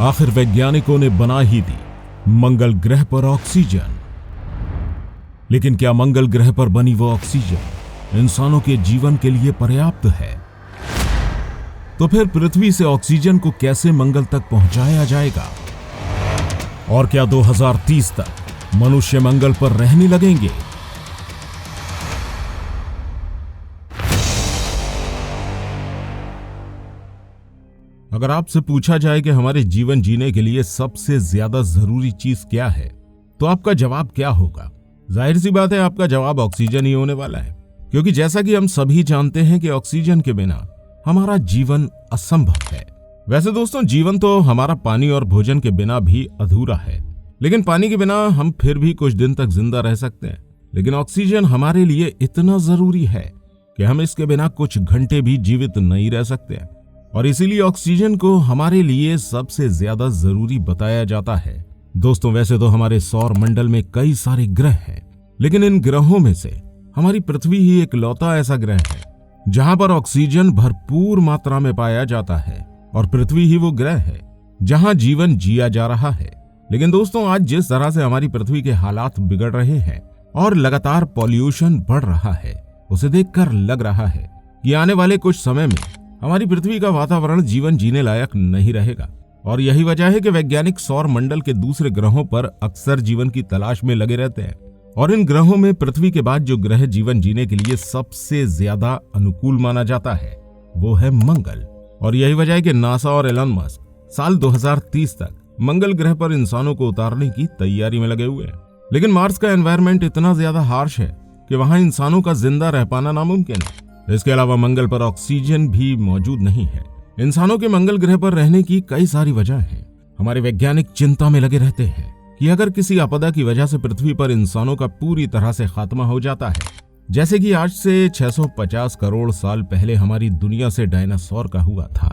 आखिर वैज्ञानिकों ने बना ही दी मंगल ग्रह पर ऑक्सीजन। लेकिन क्या मंगल ग्रह पर बनी वो ऑक्सीजन इंसानों के जीवन के लिए पर्याप्त है? तो फिर पृथ्वी से ऑक्सीजन को कैसे मंगल तक पहुंचाया जाएगा? और क्या 2030 तक मनुष्य मंगल पर रहने लगेंगे? अगर आपसे पूछा जाए कि हमारे जीवन जीने के लिए सबसे ज्यादा जरूरी चीज क्या है, तो आपका जवाब क्या होगा? जाहिर सी बात है, आपका जवाब ऑक्सीजन ही होने वाला है, क्योंकि जैसा कि हम सभी जानते हैं कि ऑक्सीजन के बिना हमारा जीवन असंभव है। वैसे दोस्तों, जीवन तो हमारा पानी और भोजन के बिना भी अधूरा है, लेकिन पानी के बिना हम फिर भी कुछ दिन तक जिंदा रह सकते हैं। लेकिन ऑक्सीजन हमारे लिए इतना जरूरी है कि हम इसके बिना कुछ घंटे भी जीवित नहीं रह सकते हैं, और इसीलिए ऑक्सीजन को हमारे लिए सबसे ज्यादा जरूरी बताया जाता है। दोस्तों, वैसे तो हमारे सौर मंडल में कई सारे ग्रह हैं, लेकिन इन ग्रहों में से हमारी पृथ्वी ही इकलौता ऐसा ग्रह है जहां पर ऑक्सीजन भरपूर मात्रा में पाया जाता है, और पृथ्वी ही वो ग्रह है जहां जीवन जिया जा रहा है। लेकिन दोस्तों, आज जिस तरह से हमारी पृथ्वी के हालात बिगड़ रहे हैं और लगातार पॉल्यूशन बढ़ रहा है, उसे देखकर लग रहा है कि आने वाले कुछ समय में हमारी पृथ्वी का वातावरण जीवन जीने लायक नहीं रहेगा। और यही वजह है कि वैज्ञानिक सौर मंडल के दूसरे ग्रहों पर अक्सर जीवन की तलाश में लगे रहते हैं, और इन ग्रहों में पृथ्वी के बाद जो ग्रह जीवन जीने के लिए सबसे ज्यादा अनुकूल माना जाता है वो है मंगल। और यही वजह है कि नासा और एलन मस्क साल 2030 तक मंगल ग्रह पर इंसानों को उतारने की तैयारी में लगे हुए हैं। लेकिन मार्स का एनवायरनमेंट इतना ज्यादा हार्श है कि वहां इंसानों का जिंदा रह पाना नामुमकिन है। इसके अलावा मंगल पर ऑक्सीजन भी मौजूद नहीं है। इंसानों के मंगल ग्रह पर रहने की कई सारी वजह हैं। हमारे वैज्ञानिक चिंता में लगे रहते हैं कि अगर किसी आपदा की वजह से पृथ्वी पर इंसानों का पूरी तरह से खात्मा हो जाता है, जैसे कि आज से 650 करोड़ साल पहले हमारी दुनिया से डायनासोर का हुआ था।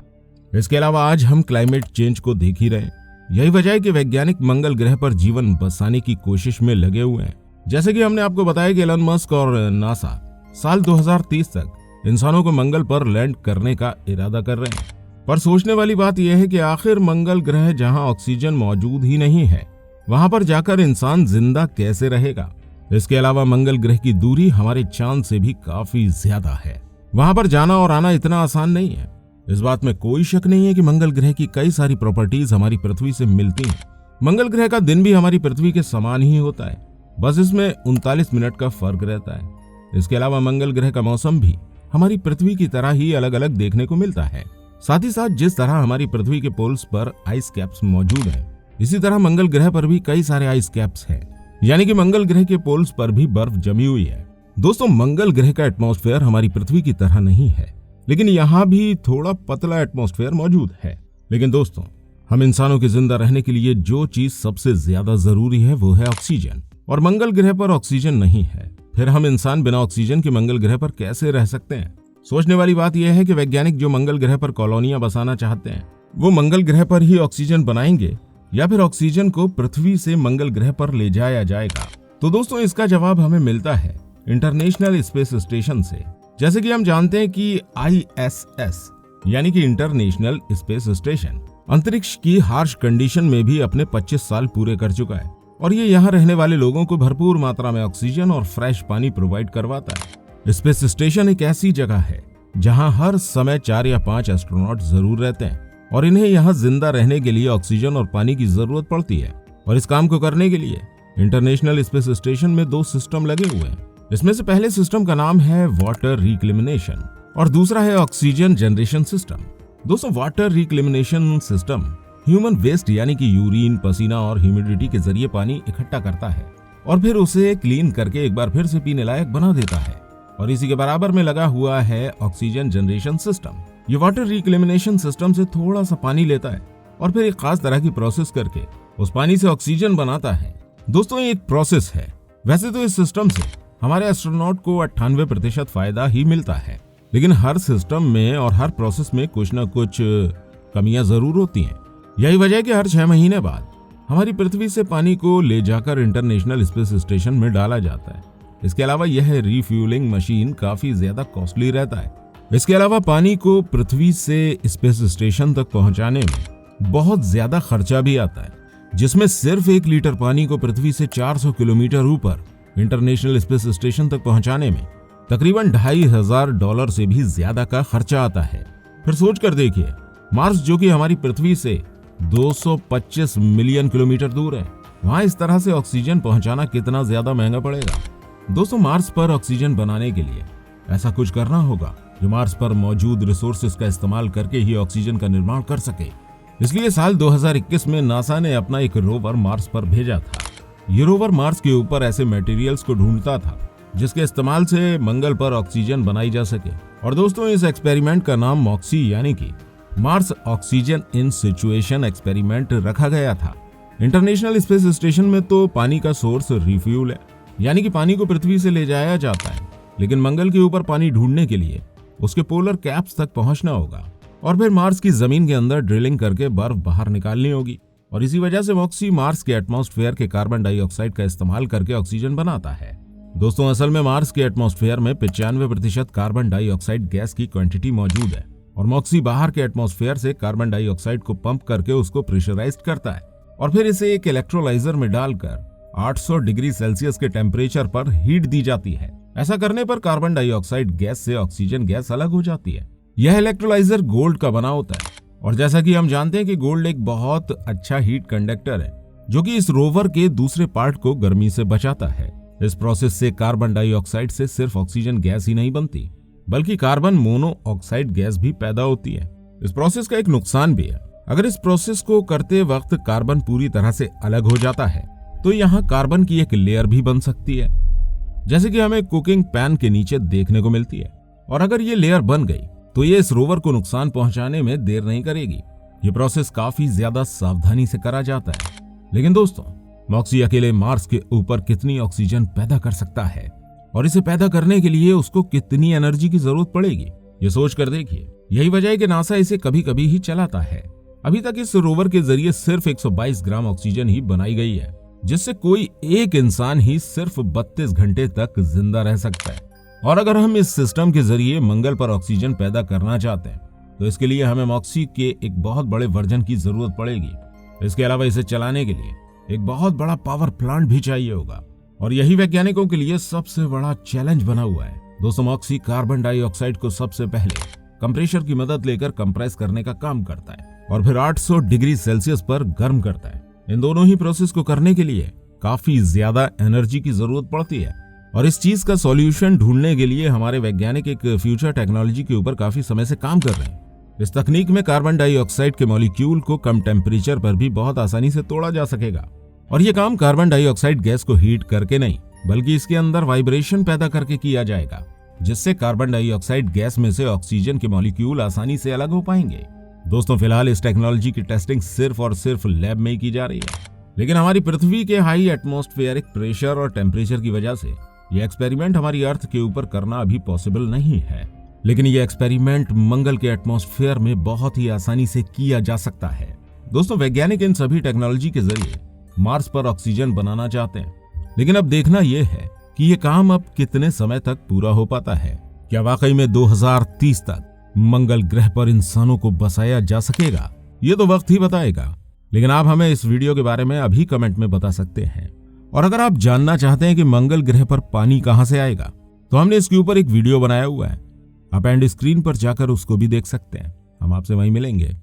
इसके अलावा आज हम क्लाइमेट चेंज को देख ही रहे हैं। यही वजह है कि वैज्ञानिक मंगल ग्रह पर जीवन बसाने की कोशिश में लगे हुए हैं। जैसे कि हमने आपको बताया कि एलन मस्क और नासा साल 2030 तक इंसानों को मंगल पर लैंड करने का इरादा कर रहे हैं। पर सोचने वाली बात यह है कि आखिर मंगल ग्रह जहां ऑक्सीजन मौजूद ही नहीं है, वहां पर जाकर इंसान जिंदा कैसे रहेगा? इसके अलावा मंगल ग्रह की दूरी हमारे चांद से भी काफी ज्यादा है। वहां पर जाना और आना इतना आसान नहीं है। इस बात में कोई शक नहीं है कि मंगल ग्रह की कई सारी प्रॉपर्टीज हमारी पृथ्वी से मिलती हैं। मंगल ग्रह का दिन भी हमारी पृथ्वी के समान ही होता है, बस इसमें 39 मिनट का फर्क रहता है। इसके अलावा मंगल ग्रह का मौसम भी हमारी पृथ्वी की तरह ही अलग अलग देखने को मिलता है। साथ ही साथ जिस तरह हमारी पृथ्वी के पोल्स पर आइस कैप्स मौजूद हैं, इसी तरह मंगल ग्रह पर भी कई सारे आइस कैप्स हैं, यानी कि मंगल ग्रह के पोल्स पर भी बर्फ जमी हुई है। दोस्तों, मंगल ग्रह का एटमॉस्फेयर हमारी पृथ्वी की तरह नहीं है, लेकिन यहाँ भी थोड़ा पतला एटमॉस्फेयर मौजूद है। लेकिन दोस्तों, हम इंसानों के जिंदा रहने के लिए जो चीज सबसे ज्यादा जरूरी है वो है ऑक्सीजन, और मंगल ग्रह पर ऑक्सीजन नहीं है। फिर हम इंसान बिना ऑक्सीजन के मंगल ग्रह पर कैसे रह सकते हैं? सोचने वाली बात यह है कि वैज्ञानिक जो मंगल ग्रह पर कॉलोनियां बसाना चाहते हैं, वो मंगल ग्रह पर ही ऑक्सीजन बनाएंगे या फिर ऑक्सीजन को पृथ्वी से मंगल ग्रह पर ले जाया जाएगा? तो दोस्तों, इसका जवाब हमें मिलता है इंटरनेशनल स्पेस स्टेशन से। जैसे कि हम जानते हैं कि ISS यानी कि इंटरनेशनल स्पेस स्टेशन अंतरिक्ष की हार्श कंडीशन में भी अपने 25 साल पूरे कर चुका है, और ये यहाँ रहने वाले लोगों को भरपूर मात्रा में ऑक्सीजन और फ्रेश पानी प्रोवाइड करवाता है। स्पेस स्टेशन एक ऐसी जगह है जहाँ हर समय 4 या 5 एस्ट्रोनॉट जरूर रहते हैं, और इन्हें यहाँ जिंदा रहने के लिए ऑक्सीजन और पानी की जरूरत पड़ती है। और इस काम को करने के लिए इंटरनेशनल स्पेस स्टेशन में 2 सिस्टम लगे हुए हैं। इसमें से पहले सिस्टम का नाम है वाटर रिक्लेमिनेशन और दूसरा है ऑक्सीजन जनरेशन सिस्टम। दोस्तों, water reclamation system human waste यानी कि यूरिन, पसीना और ह्यूमिडिटी के जरिए पानी इकट्ठा करता है और फिर उसे क्लीन करके एक बार फिर से पीने लायक बना देता है। और इसी के बराबर में लगा हुआ है ऑक्सीजन जनरेशन सिस्टम। ये वाटर रिक्लेमिनेशन सिस्टम से थोड़ा सा पानी लेता है और फिर एक खास तरह की प्रोसेस करके उस पानी से ऑक्सीजन बनाता है। दोस्तों, ये एक प्रोसेस है। वैसे तो इस सिस्टम से हमारे एस्ट्रोनॉट को 98% फायदा ही मिलता है, लेकिन हर सिस्टम में और हर प्रोसेस में कुछ न कुछ कमियां जरूर होती हैं। यही वजह है कि हर 6 महीने बाद हमारी पृथ्वी से पानी को ले जाकर इंटरनेशनल स्पेस स्टेशन में डाला जाता है। इसके अलावा यह रिफ्यूलिंग मशीन काफी ज्यादा कॉस्टली रहता है। इसके अलावा पानी को पृथ्वी से स्पेस स्टेशन तक पहुंचाने में बहुत ज्यादा खर्चा भी आता है, जिसमें सिर्फ 1 लीटर पानी को पृथ्वी से 400 किलोमीटर ऊपर इंटरनेशनल स्पेस स्टेशन तक पहुंचाने में तकरीबन $2,500 से भी ज्यादा का खर्चा आता है। फिर सोच कर देखिए, मार्स जो कि हमारी पृथ्वी से 225 मिलियन किलोमीटर दूर है, वहां इस तरह से ऑक्सीजन पहुंचाना कितना ज्यादा महंगा पड़ेगा। दोस्तों, मार्स पर ऑक्सीजन बनाने के लिए ऐसा कुछ करना होगा जो मार्स पर मौजूद रिसोर्सेज का इस्तेमाल करके ही ऑक्सीजन का निर्माण कर सके। इसलिए साल 2021 में नासा ने अपना एक रोवर मार्स पर भेजा था। ये रोवर मार्स के ऊपर ऐसे मटेरियल्स को ढूंढता था जिसके इस्तेमाल से मंगल पर ऑक्सीजन बनाई जा सके। और दोस्तों, इस एक्सपेरिमेंट का नाम मॉक्सी यानी कि Mars oxygen in situation experiment रखा गया था। इंटरनेशनल स्पेस स्टेशन में तो पानी का सोर्स रिफ्यूल है, यानी कि पानी को पृथ्वी से ले जाया जाता है, लेकिन मंगल के ऊपर पानी ढूंढने के लिए उसके पोलर कैप्स तक पहुंचना होगा और फिर मार्स की जमीन के अंदर ड्रिलिंग करके बर्फ बाहर निकालनी होगी। और इसी वजह से मॉक्सी मार्स के एटमॉस्फेयर के कार्बन डाइऑक्साइड का इस्तेमाल करके ऑक्सीजन बनाता है। दोस्तों, असल में मार्स के एटमॉस्फेयर में 95% कार्बन डाइऑक्साइड गैस की क्वांटिटी मौजूद है और मॉक्सी बाहर के एटमॉस्फेयर से कार्बन डाइऑक्साइड को पंप करके उसको प्रेशराइज्ड करता है और फिर इसे एक इलेक्ट्रोलाइजर में डालकर 800 डिग्री सेल्सियस के टेम्परेचर पर हीट दी जाती है। ऐसा करने पर कार्बन डाइऑक्साइड गैस से ऑक्सीजन गैस अलग हो जाती है। यह इलेक्ट्रोलाइजर गोल्ड का बना होता है और जैसा कि हम जानते हैं कि गोल्ड एक बहुत अच्छा हीट कंडक्टर है जो कि इस रोवर के दूसरे पार्ट को गर्मी से बचाता है। इस प्रोसेस से कार्बन डाइऑक्साइड से सिर्फ ऑक्सीजन गैस ही नहीं बनती बल्कि कार्बन मोनोऑक्साइड गैस भी पैदा होती है। इस प्रोसेस का एक नुकसान भी है। अगर इस प्रोसेस को करते वक्त कार्बन पूरी तरह से अलग हो जाता है तो यहाँ कार्बन की एक लेयर भी बन सकती है, जैसे कि हमें कुकिंग पैन के नीचे देखने को मिलती है। और अगर ये लेयर बन गई तो ये इस रोवर को नुकसान पहुंचाने में देर नहीं करेगी। ये प्रोसेस काफी ज्यादा सावधानी से करा जाता है। लेकिन दोस्तों, मॉक्सी अकेले मार्स के ऊपर कितनी ऑक्सीजन पैदा कर सकता है और इसे पैदा करने के लिए उसको कितनी एनर्जी की जरूरत पड़ेगी, ये सोच कर देखिए। यही वजह है कि नासा इसे कभी कभी ही चलाता है। अभी तक इस रोवर के जरिए सिर्फ 122 ग्राम ऑक्सीजन ही बनाई गई है, जिससे कोई एक इंसान ही सिर्फ 32 घंटे तक जिंदा रह सकता है। और अगर हम इस सिस्टम के जरिए मंगल पर ऑक्सीजन पैदा करना चाहते हैं तो इसके लिए हमें मॉक्सी के एक बहुत बड़े वर्जन की जरूरत पड़ेगी। इसके अलावा इसे चलाने के लिए एक बहुत बड़ा पावर प्लांट भी चाहिए होगा और यही वैज्ञानिकों के लिए सबसे बड़ा चैलेंज बना हुआ है। दोस्तों, मॉक्सी कार्बन डाइऑक्साइड को सबसे पहले कंप्रेशर की मदद लेकर कंप्रेस करने का काम करता है और फिर 800 डिग्री सेल्सियस पर गर्म करता है। इन दोनों ही प्रोसेस को करने के लिए काफी ज्यादा एनर्जी की जरूरत पड़ती है और इस चीज का सॉल्यूशन ढूंढने के लिए हमारे वैज्ञानिक एक फ्यूचर टेक्नोलॉजी के ऊपर काफी समय से काम कर रहे हैं। इस तकनीक में कार्बन डाइऑक्साइड के मॉलिक्यूल को कम टेम्परेचर पर भी बहुत आसानी से तोड़ा जा सकेगा और ये काम कार्बन डाइऑक्साइड गैस को हीट करके नहीं बल्कि इसके अंदर वाइब्रेशन पैदा करके किया जाएगा, जिससे कार्बन डाइऑक्साइड गैस में से ऑक्सीजन के मॉलिक्यूल आसानी से अलग हो पाएंगे। दोस्तों, फिलहाल इस टेक्नोलॉजी की टेस्टिंग सिर्फ और सिर्फ लैब में ही की जा रही है, लेकिन हमारी पृथ्वी के हाई एटमॉस्फेरिक प्रेशर और टेम्परेचर की वजह से यह एक्सपेरिमेंट हमारी अर्थ के ऊपर करना अभी पॉसिबल नहीं है। लेकिन यह एक्सपेरिमेंट मंगल के एटमॉस्फेयर में बहुत ही आसानी से किया जा सकता है। दोस्तों, वैज्ञानिक इन सभी टेक्नोलॉजी के जरिए मार्स पर ऑक्सीजन बनाना चाहते हैं, लेकिन अब देखना यह है कि यह काम अब कितने समय तक पूरा हो पाता है। क्या वाकई में 2030 तक मंगल ग्रह पर इंसानों को बसाया जा सकेगा? ये तो वक्त ही बताएगा। लेकिन आप हमें इस वीडियो के बारे में अभी कमेंट में बता सकते हैं। और अगर आप जानना चाहते हैं कि मंगल ग्रह पर पानी कहां से आएगा तो हमने इसके ऊपर एक वीडियो बनाया हुआ है, आप एंड स्क्रीन पर जाकर उसको भी देख सकते हैं। हम आपसे वहीं मिलेंगे।